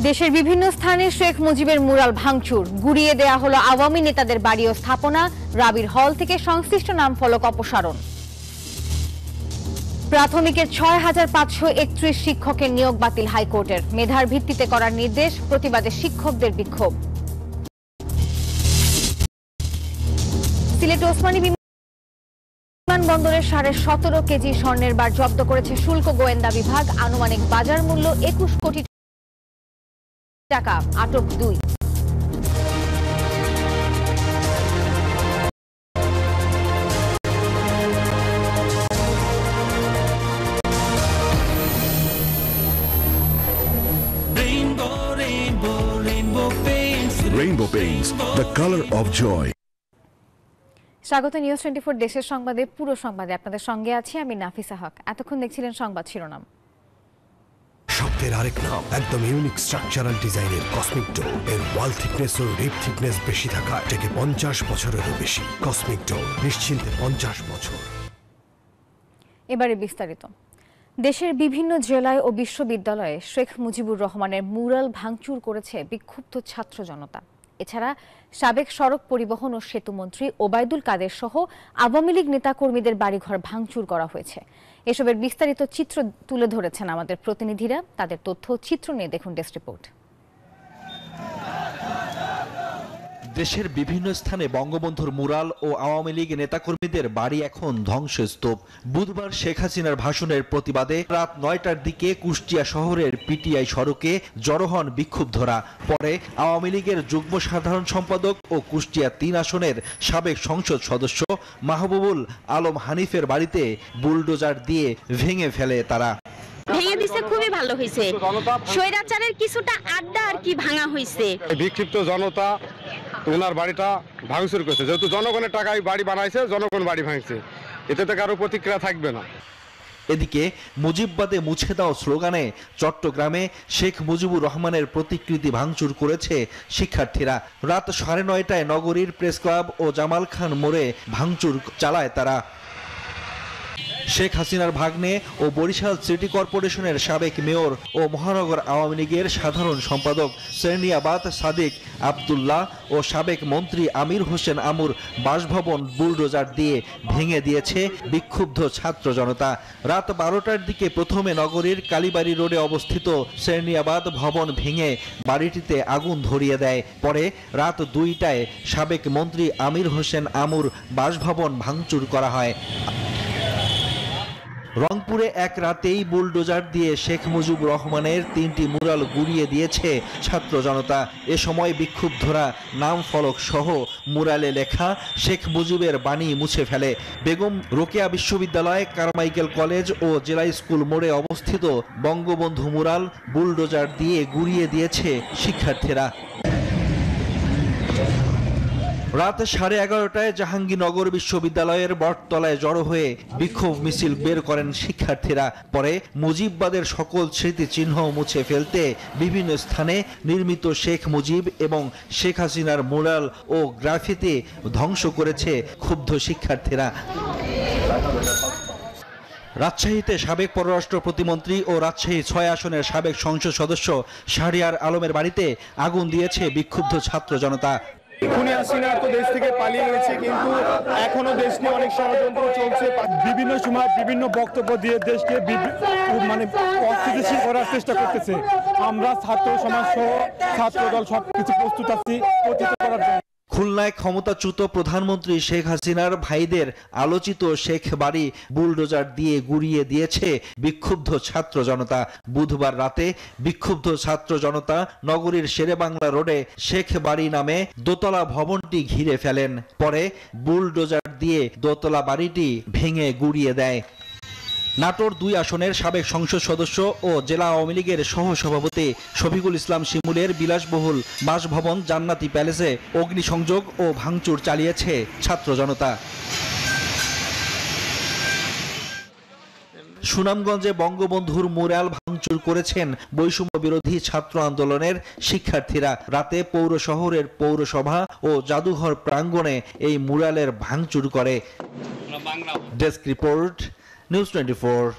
দেশের বিভিন্ন স্থানে শেখ মুজিবের মুরাল ভাঙচুর, গুড়িয়ে দেয়া হলো আওয়ামী নেতাদের বাড়ি ও স্থাপনা, রাবির হল থেকে সংশ্লিষ্ট নাম ফলক অপসারণ। প্রাথমিকের ৬,৫৩১ শিক্ষকের নিয়োগ বাতিল হাইকোর্টের, মেধার ভিত্তিতে করার নির্দেশ, প্রতিবাদে শিক্ষকদের বিক্ষোভ। সিলেট ওসমানী বিমানবন্দরের ১৭.৫ কেজি স্বর্ণের বার জব্দ করেছে শুল্ক গোয়েন্দা বিভাগ, আনুমানিক বাজার মূল্য ২১ কোটি টাকা, আটক ২। Rainbow Paints, the color of joy. স্বাগত নিউজ 24 দেশের সংবাদে। পুরো সংবাদে আপনাদের সঙ্গে আছি আমি নাফিসা হক। এতক্ষণ দেখছিলেন সংবাদ শিরোনাম। শব্দের আরেক নাম, একদম ইউনিক স্ট্রাকচারাল ডিজাইনের কসমিক ডোর। এর ওয়াল থিকনেস ও রিপ থিকনেস বেশি থাকায় থেকে 50 বছরেরও বেশি। কসমিক ডোর, নিশ্চিন্তে 50 বছর। এবারে বিস্তারিত। দেশের বিভিন্ন জেলায় ও বিশ্ববিদ্যালয়ে শেখ মুজিবুর রহমানের মুরাল ভাঙচুর করেছে বিক্ষুব্ধ ছাত্র জনতা। এছাড়া সাবেক সড়ক পরিবহন ও সেতুমন্ত্রী ওবায়দুল কাদের সহ আওয়ামী লীগ নেতাকর্মীদের বাড়িঘর ভাঙচুর করা হয়েছে। এসবের বিস্তারিত চিত্র তুলে ধরেছেন আমাদের প্রতিনিধিরা। তাদের তথ্য চিত্র নিয়ে দেখুন ডেস্ক রিপোর্ট। দেশের বিভিন্ন স্থানে বঙ্গবন্ধুর মুরাল ও আওয়ামী লীগ নেতাকর্মীদের বাড়ি এখন ধ্বংসস্তূপ। বুধবার শেখ হাসিনার ভাষণের প্রতিবাদে রাত ৯টার দিকে কুষ্টিয়া শহরের পিটিআই সড়কে জড়ো হন বিক্ষুব্ধরা। পরে আওয়ামী লীগের যুগ্ম সাধারণ সম্পাদক ও কুষ্টিয়া ৩ আসনের সাবেক সংসদ সদস্য মাহবুবুল আলম হানিফের বাড়িতে বুলডোজার দিয়ে ভেঙে ফেলে তারা। ভেঙে দিছে, খুবই ভালো হয়েছে। স্বৈরাচারের কিছুটা আড্ডা আর কি ভাঙা হয়েছে। বিক্ষিপ্ত জনতা ওনার বাড়িটা ভাঙচুর করছে, যেহেতু জনগণের টাকায় বাড়ি বানাইছে, জনগণ বাড়ি ভাঙছে, এতে তো কারো প্রতিক্রিয়া থাকবে না। এদিকে মুজিববাদে মুছে দাও স্লোগানে চট্টগ্রামে শেখ মুজিবুর রহমানের প্রতিকৃতি ভাঙচুর করেছে শিক্ষার্থীরা। রাত ৯:৩০টায় নগরীর প্রেস ক্লাব ও জামাল খান মোড়ে ভাঙচুর চালায় তারা। শেখ হাসিনার ভাগ্নে ও বরিশাল সিটি কর্পোরেশনের সাবেক মেয়র ও মহানগর আওয়ামী লীগের সাধারণ সম্পাদক সেরনিয়াবাদ সাদিক আব্দুল্লাহ ও সাবেক মন্ত্রী আমির হোসেন আমুর বাসভবন বুলডোজার দিয়ে ভেঙে দিয়েছে বিক্ষুব্ধ ছাত্র জনতা। রাত ১২টার দিকে প্রথমে নগরীর কালীবাড়ি রোডে অবস্থিত সেরনিয়াবাদ ভবন ভেঙে বাড়িটিতে আগুন ধরিয়ে দেয়। পরে রাত ২টায় সাবেক মন্ত্রী আমির হোসেন আমুর বাসভবন ভাঙচুর করা হয়। রংপুরে এক রাতেই বুলডোজার দিয়ে শেখ মুজিবুর রহমানের ৩টি মুরাল গুড়িয়ে দিয়েছে ছাত্র জনতা। এ সময় বিক্ষুব্ধরা নাম ফলক সহ মুরালে লেখা শেখ মুজিবের বাণী মুছে ফেলে। বেগম রোকেয়া বিশ্ববিদ্যালয়, কারমাইকেল কলেজ ও জেলা স্কুল মোড়ে অবস্থিত বঙ্গবন্ধু মুরাল বুলডোজার দিয়ে গুড়িয়ে দিয়েছে শিক্ষার্থীরা। রাত 11:30টায় জাহাঙ্গীরনগর বিশ্ববিদ্যালয়ের বটতলায় জড়ো হয়ে বিক্ষোভ মিছিল বের করেন শিক্ষার্থীরা। পরে মুজিববাদের সকল স্মৃতিচিহ্ন মুছে ফেলতে বিভিন্ন স্থানে নির্মিত শেখ মুজিব এবং শেখ হাসিনার মুরাল ও গ্রাফিতি ধ্বংস করেছে ক্ষুব্ধ শিক্ষার্থীরা। রাজশাহীতে সাবেক পররাষ্ট্র প্রতিমন্ত্রী ও রাজশাহী ৬ আসনের সাবেক সংসদ সদস্য শাহরিয়ার আলমের বাড়িতে আগুন দিয়েছে বিক্ষুব্ধ ছাত্র জনতা। খুনি হাসিনা তো দেশ থেকে পালিয়ে গেছে, কিন্তু এখনো দেশ নিয়ে অনেক ষড়যন্ত্র চলছে। বিভিন্ন সময় বিভিন্ন বক্তব্য দিয়ে দেশকে অস্থিতিশীল করার চেষ্টা করতেছে। আমরা ছাত্র সমাজ সহ ছাত্র দল সবকিছু প্রস্তুত আছি প্রতিহত করার জন্য। খুলনায় ক্ষমতাচ্যুত প্রধানমন্ত্রী শেখ হাসিনার ভাইদের আলোচিত শেখ বাড়ি বুলডোজার দিয়ে গুড়িয়ে দিয়েছে বিক্ষুব্ধ ছাত্র জনতা। বুধবার রাতে বিক্ষুব্ধ ছাত্র জনতা নগরীর শেরেবাংলা রোডে শেখ বাড়ি নামে দোতলা ভবনটি ঘিরে ফেলেন। পরে বুলডোজার দিয়ে দোতলা বাড়িটি ভেঙে গুড়িয়ে দেয়। নাটোর ২ আসনের সাবেক সংসদ সদস্য ও জেলা আওয়ামী লীগের সহসভাপতি শফিকুল ইসলাম শিমুলের বিলাসবহুল বাসভবন জান্নাতি প্যালেসে অগ্নিসংযোগ ও ভাঙচুর চালিয়েছে ছাত্র জনতা। সুনামগঞ্জে বঙ্গবন্ধুর মুরাল ভাঙচুর করেছেন বৈষম্য বিরোধী ছাত্র আন্দোলনের শিক্ষার্থীরা। রাতে পৌর শহরের পৌরসভা ও জাদুঘর প্রাঙ্গণে এই মুরালের ভাঙচুর করে। Desk report, news 24।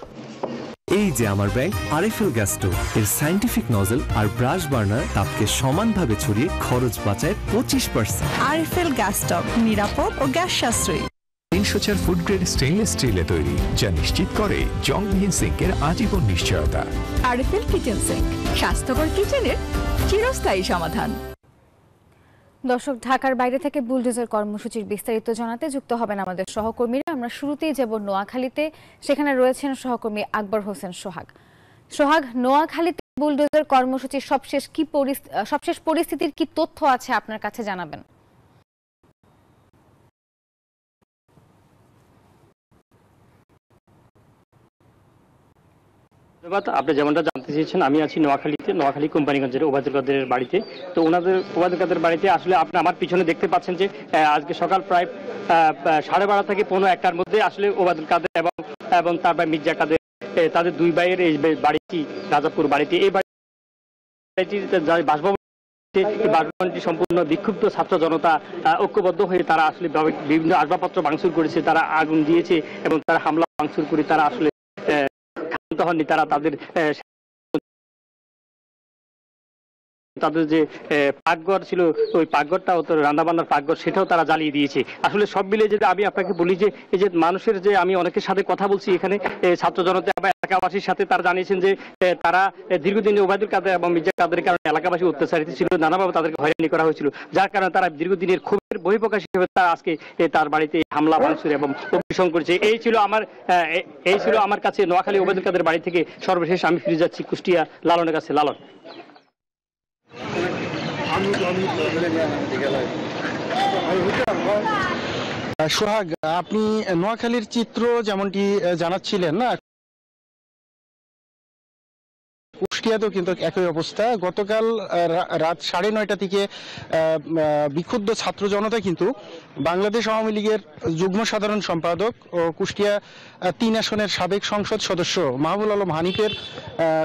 এই যে আমার ব্যাংক আরএফএল গ্যাস স্টোভ, এর সায়েন্টিফিক নজল আর ব্রাশ বার্নার তাপকে সমানভাবে ছড়িয়ে খরচ বাঁচায় 25%। আরএফএল গ্যাস স্টোভ নিরাপদ ও গ্যাস সাশ্রয়ী। 304 ফুড গ্রেড স্টেইনলেস স্টিলে তৈরি, যা নিশ্চিত করে জংবিহীন সিঙ্কের আজীবন নিশ্চয়তা। আরএফএল কিচেন সিঙ্ক, স্বাস্থ্যকর কিচেনের চিরস্থায়ী সমাধান। দর্শক, ঢাকার বাইরে থেকে বুলডোজার কর্মসূচির বিস্তারিত জানাতে যুক্ত হবেন আমাদের সহকর্মীরা। আমরা শুরুতেই যাব নোয়াখালীতে, সেখানে রয়েছেন সহকর্মী আকবর হোসেন সোহাগ। সোহাগ, নোয়াখালীতে বুলডোজার কর্মসূচির সবশেষ পরিস্থিতির কি তথ্য আছে আপনার কাছে জানাবেন? ধন্যবাদ। আপনি যেমনটা জানতে চেয়েছেন, আমি আছি নোয়াখালীতে, নোয়াখালী কোম্পানিগঞ্জের ওবায়দুল কাদেরের বাড়িতে। তো ওবায়দুল কাদের বাড়িতে আসলে আপনি আমার পিছনে দেখতে পাচ্ছেন যে আজকে সকাল প্রায় 12:30 থেকে 1:15টার মধ্যে আসলে ওবায়দুল কাদের এবং তার ভাই মির্জা কাদের, তাদের দুই ভাইয়ের এই বাড়িটি, রাজাপুর বাড়িটি, এই বাড়িটি বাসভবনটি সম্পূর্ণ বিক্ষুব্ধ ছাত্র জনতা ঐক্যবদ্ধ হয়ে তারা আসলে বিভিন্ন আসবাবপত্র ভাঙচুর করেছে, তারা আগুন দিয়েছে এবং তারা হামলা ভাঙচুর করে তারা আসলে হননি। তারা তাদের যে পাকঘর ছিল, ওই পাকঘরটাও তো রান্নাবান্নার পাকঘর, সেটাও তারা জ্বালিয়ে দিয়েছে। আসলে সব মিলে যদি আমি আপনাকে বলি যে এই যে মানুষের যে আমি অনেকের সাথে কথা বলছি এখানে ছাত্র জনতা বা এলাকাবাসীর সাথে, তারা জানিয়েছেন যে তারা দীর্ঘদিন ওবায়দুল কাদের এবং মির্জা কাদের কারণে এলাকাবাসী অত্যাচারিত ছিল, নানাভাবে তাদেরকে হয়রানি করা হয়েছিল, যার কারণে তারা দীর্ঘদিনের ক্ষোভের বহিঃপ্রকাশ হিসেবে তারা আজকে তার বাড়িতে হামলা ভাঙচুর এবং অগ্নিসংযোগ করেছে। এই ছিল আমার কাছে নোয়াখালী ওবায়দুল কাদের বাড়ি থেকে সর্বশেষ। আমি ফিরে যাচ্ছি কুষ্টিয়া লালনের কাছে। লালন। সোহাগ, আপনি নোয়াখালীর চিত্র যেমনটি জানাচ্ছিলেন না, কুষ্টিয়াতেও কিন্তু একই অবস্থা। গতকাল রাত 9:30 থেকে বিক্ষুব্ধ ছাত্র জনতা কিন্তু বাংলাদেশ আওয়ামী লীগের যুগ্ম সাধারণ সম্পাদক ও কুষ্টিয়া 3 আসনের সাবেক সংসদ সদস্য মাহবুল আলম হানিফের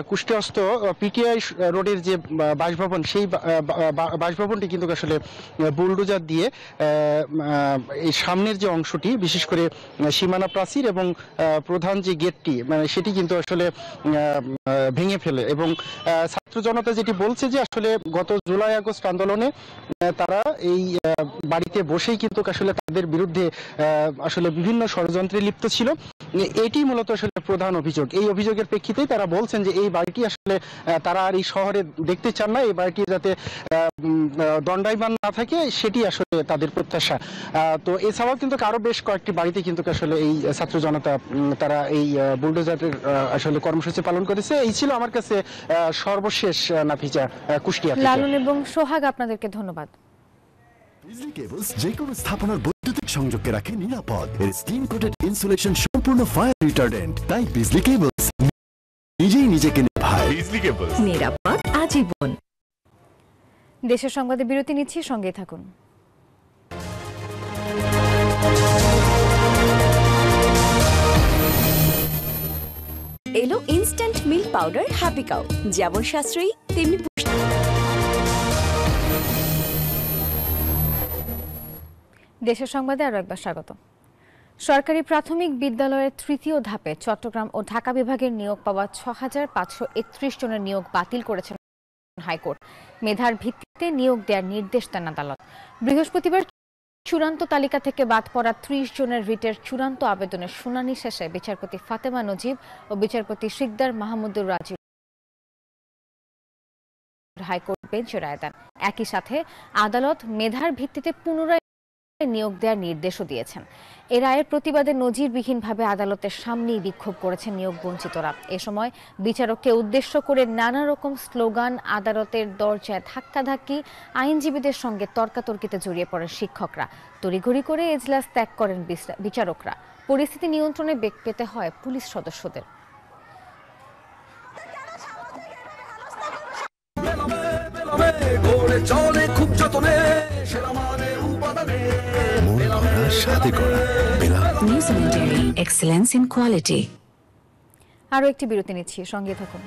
কুষ্টিয়াস্থ পিটিআই রোডের যে বাসভবন, সেই বাসভবনটি কিন্তু আসলে বুলডোজার দিয়ে এই সামনের যে অংশটি, বিশেষ করে সীমানা প্রাচীর এবং প্রধান যে গেটটি, মানে সেটি কিন্তু আসলে ভেঙে ফেলে। এবং ছাত্র জনতা যেটি বলছে যে আসলে গত জুলাই আগস্ট আন্দোলনে তারা এই বাড়িতে বসেই কিন্তু আসলে তাদের বিরুদ্ধে আসলে বিভিন্ন ষড়যন্ত্রে লিপ্ত ছিল। এটি মূলত আসলে প্রধান অভিযোগ। এই অভিযোগের প্রেক্ষিতেই তারা বলছেন যে এই বাড়িটি আসলে তারা আর এই শহরে দেখতে চান না, এই বাড়িটি যাতে দণ্ডায়মান না থাকে সেটি আসলে তাদের প্রত্যাশা। তো এছাড়াও কিন্তু আরো বেশ কয়েকটি বাড়িতে কিন্তু আসলে এই ছাত্র জনতা তারা এই বুলডোজারের আসলে কর্মসূচি পালন করেছে। এই ছিল আমার কাছে সর্বশেষ নাফিজা, কুষ্টিয়া। লালন এবং সোহাগ, আপনাদেরকে ধন্যবাদ। বিজলি কেবলস যে কোনো স্থাপনার বৈদ্যুতিক সংযোগকে রাখে নিরাপদ। এর স্কিন কোটেড ইনসুলেশন সম্পূর্ণ ফায়ার রিটার্ডেন্ট, তাই বিজলি কেবলস নিজেই নিজেকে নিভায়। বিজলি কেবলস, নিরাপদ আজীবন। দেশের সংবাদে বিরতি নিচ্ছি, সঙ্গেই থাকুন। এলো instant milk powder happy cow, যেমন সাশ্রয়ী তেমনি পুষ্টি। দেশের সংবাদে আরো একবার স্বাগত। সরকারি প্রাথমিক বিদ্যালয়ের 3য় ধাপে চট্টগ্রাম ও ঢাকা বিভাগের নিয়োগ পাওয়া 6531 জনের নিয়োগ বাতিল করেছেন হাইকোর্ট। মেধার ভিত্তিতে নিয়োগ দেওয়ার নির্দেশ দেন আদালত। বৃহস্পতিবার চূড়ান্ত তালিকা থেকে বাদ পড়া 30 জনের রিটের চূড়ান্ত আবেদনের শুনানি শেষে বিচারপতি ফাতেমা নজিব ও বিচারপতি শিকদার মাহমুদুর রাজি হাইকোর্ট বেঞ্চে রায় দেন। একই সাথে আদালত মেধার ভিত্তিতে পুনরায় নিয়োগ দেওয়ার নির্দেশও দিয়েছেন। এ রায়ের প্রতিবাদে নজিরবিহীনভাবে আদালতের সামনেই বিক্ষোভ করেছেন নিয়োগ বঞ্চিতরা। এ সময় বিচারককে উদ্দেশ্য করে নানা রকম স্লোগান, আদালতের দরজায় ধাক্কাধাক্কি, আইনজীবীদের সঙ্গে তর্কাতর্কিতে জড়িয়ে পড়েন শিক্ষকরা। তড়িঘড়ি করে এজলাস ত্যাগ করেন বিচারকরা। পরিস্থিতি নিয়ন্ত্রণে বেগ পেতে হয় পুলিশ সদস্যদের। Excellence in quality. আরো একটি বিরতি নিচ্ছি, সঙ্গে থাকুন।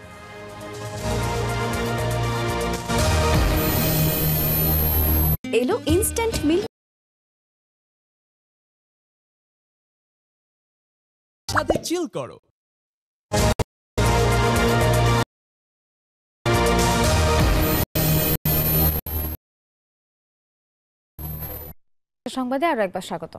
এলো ইনস্ট্যান্ট মিল্ক, সাথে চিল করো। সংবাদে আরো একবার স্বাগত।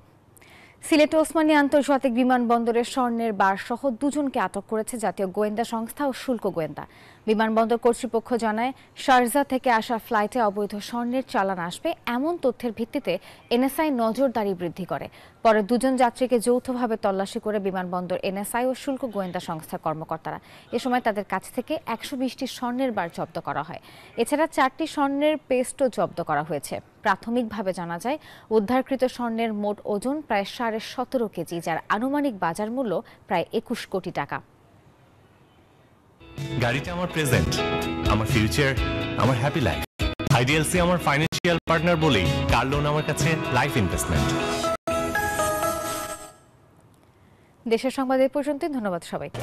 সিলেট ওসমানী আন্তর্জাতিক বিমানবন্দরের স্বর্ণের বার সহ দুজনকে আটক করেছে জাতীয় গোয়েন্দা সংস্থা ও শুল্ক গোয়েন্দা। বিমানবন্দর কর্তৃপক্ষ জানায়, শারজা থেকে আসা ফ্লাইটে অবৈধ স্বর্ণের চালান আসবে এমন তথ্যের ভিত্তিতে এনএসআই নজরদারি বৃদ্ধি করে। পরে দুজন যাত্রীকে যৌথভাবে তল্লাশি করে বিমানবন্দর এনএসআই ও শুল্ক গোয়েন্দা সংস্থার কর্মকর্তারা। এ সময় তাদের কাছ থেকে 120টি স্বর্ণের বার জব্দ করা হয়। এছাড়া 4টি স্বর্ণের পেস্টও জব্দ করা হয়েছে। প্রাথমিকভাবে জানা যায়, উদ্ধারকৃত স্বর্ণের মোট ওজন প্রায় 17.5 কেজি, যার আনুমানিক বাজার মূল্য প্রায় 21 কোটি টাকা। গাড়িটা আমার প্রেজেন্ট, আমার ফিউচার, আমার হ্যাপি লাইফ। আইডিএলসি আমার ফাইন্যান্সিয়াল পার্টনার বলেই কার লোন আমার কাছে লাইফ ইনভেস্টমেন্ট। দেশের সংবাদ এ পর্যন্ত। ধন্যবাদ সবাইকে।